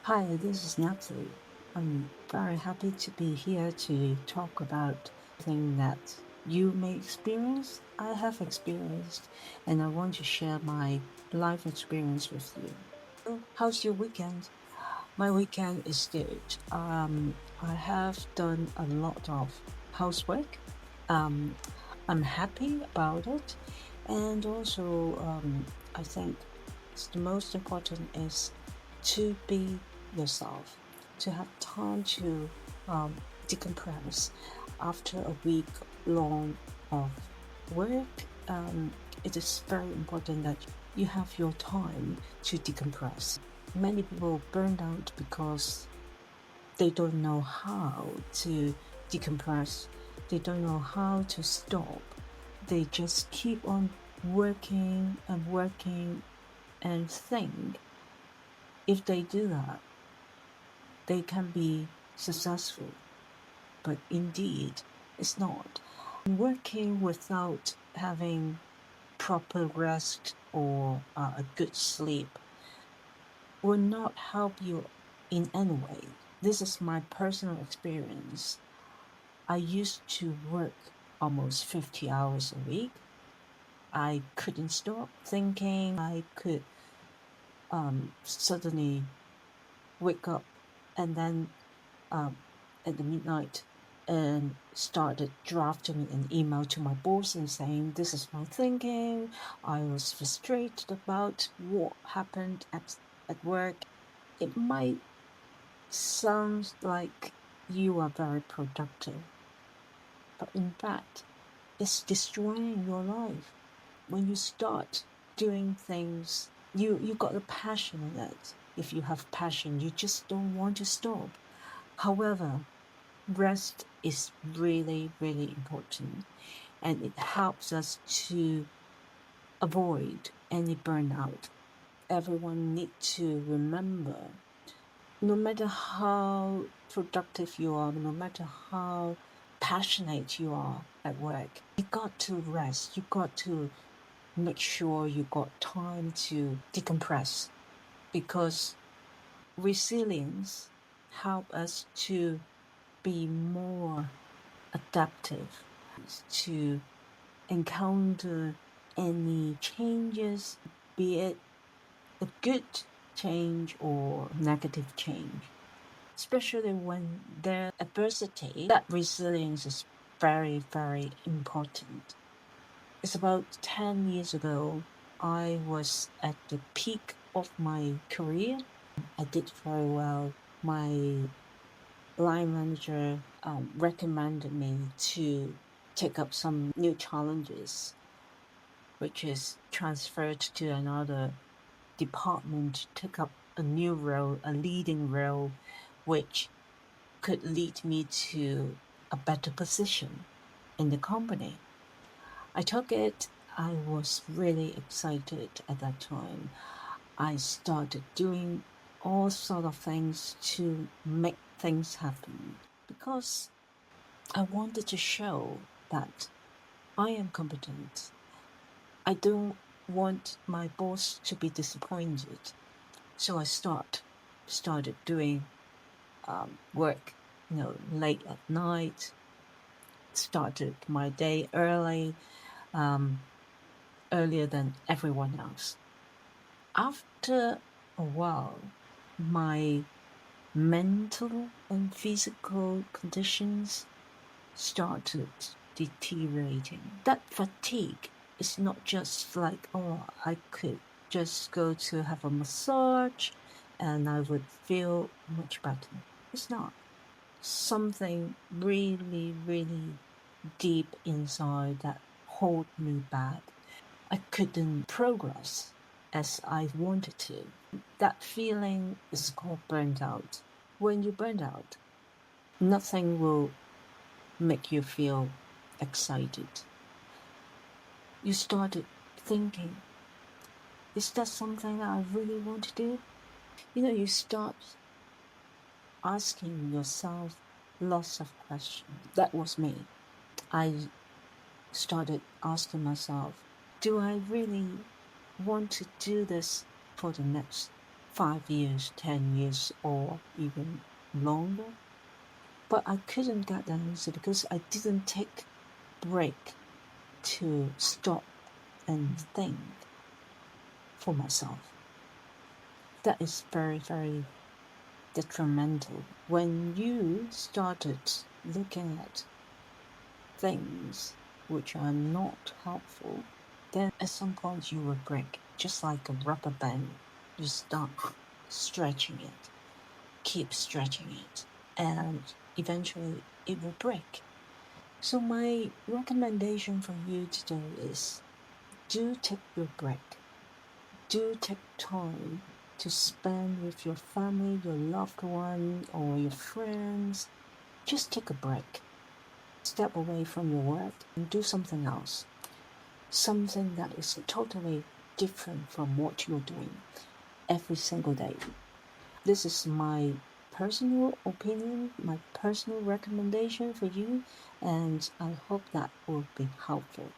Hi, this is Natalie. I'm very happy to be here to talk about something that you may experience, I have experienced, and I want to share my life experience with you. So, how's your weekend? My weekend is good. I have done a lot of housework. Um, I'm happy about it, and also I think the most important is to be yourself, to have time to decompress after a week long of work. It is very important that you have your time to decompress. Many people burn out because they don't know how to decompress. They don't know how to stop. They just keep on working and working and think if they do that, they can be successful. But indeed, it's not. Working without having proper rest or a good sleep will not help you in any way. This is my personal experience. I used to work almost 50 hours a week. I couldn't stop thinking. I could suddenly wake up and then um, at the midnight and started drafting an email to my boss and saying, this is my thinking. I was frustrated about what happened at work. It might sound like you are very productive, but in fact, it's destroying your life. When you start doing things, you got a passion in it. If you have passion, you just don't want to stop. However, rest is really, really important, and it helps us to avoid any burnout. Everyone need to remember, no matter how productive you are, no matter how passionate you are at work, you got to rest. You got to make sure you got time to decompress, because resilience help us to be more adaptive, to encounter any changes, be it a good change or negative change. Especially when there's adversity, that resilience is very, very important. It's about 10 years ago, I was at the peak of my career. I did very well. My line manager recommended me to take up some new challenges, which is transferred to another department, took up a new role, a leading role, which could lead me to a better position in the company. I took it. I was really excited at that time. I started doing all sort of things to make things happen because I wanted to show that I am competent. I don't want my boss to be disappointed. So I started doing work, late at night, started my day early, um, earlier than everyone else. After a while, my mental and physical conditions started deteriorating. That fatigue is not just like, oh, I could just go to have a massage and I would feel much better. It's not. Something really, really deep inside that hold me back. I couldn't progress as I wanted to. That feeling is called burnt out. When you burn out, nothing will make you feel excited. You started thinking, is that something that I really want to do? You start asking yourself lots of questions. That was me. I started asking myself, do I really want to do this for the next 5 years, 10 years, or even longer. But I couldn't get that answer because I didn't take break to stop and think for myself. That is very, very detrimental. When you started looking at things which are not helpful, then at some point you will break, just like a rubber band. You start stretching it, keep stretching it, and eventually it will break. So, my recommendation for you today is do take your break. Do take time to spend with your family, your loved one, or your friends. Just take a break. Step away from your work and do something else. Something that is totally different from what you're doing every single day. This is my personal opinion, my personal recommendation for you, and I hope that will be helpful.